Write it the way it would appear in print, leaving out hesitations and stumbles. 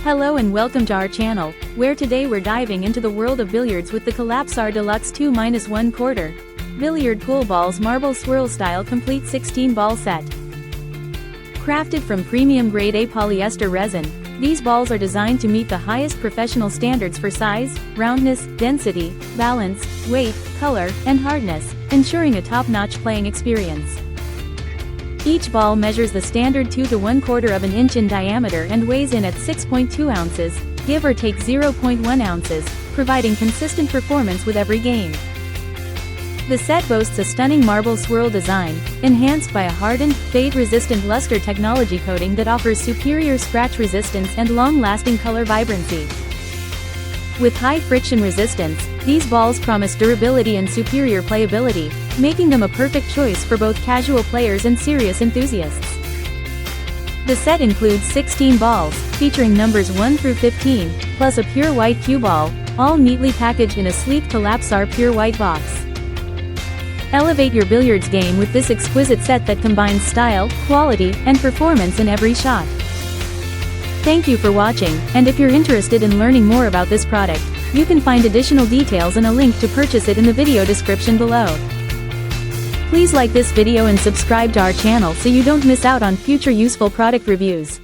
Hello and welcome to our channel, where today we're diving into the world of billiards with the Collapsar Deluxe 2-1/4 Billiard Pool Balls Marble-Swirl Style Complete 16-Ball Set. Crafted from premium grade A polyester resin, these balls are designed to meet the highest professional standards for size, roundness, density, balance, weight, color, and hardness, ensuring a top-notch playing experience. Each ball measures the standard 2 to 1/4 of an inch in diameter and weighs in at 6.2 ounces, give or take 0.1 ounces, providing consistent performance with every game. The set boasts a stunning marble-swirl design, enhanced by a hardened, fade-resistant luster technology coating that offers superior scratch resistance and long-lasting color vibrancy. With high friction resistance, these balls promise durability and superior playability, making them a perfect choice for both casual players and serious enthusiasts. The set includes 16 balls, featuring numbers 1 through 15, plus a pure white cue ball, all neatly packaged in a sleek Collapsar pure white box. Elevate your billiards game with this exquisite set that combines style, quality, and performance in every shot. Thank you for watching, and if you're interested in learning more about this product, you can find additional details and a link to purchase it in the video description below. Please like this video and subscribe to our channel so you don't miss out on future useful product reviews.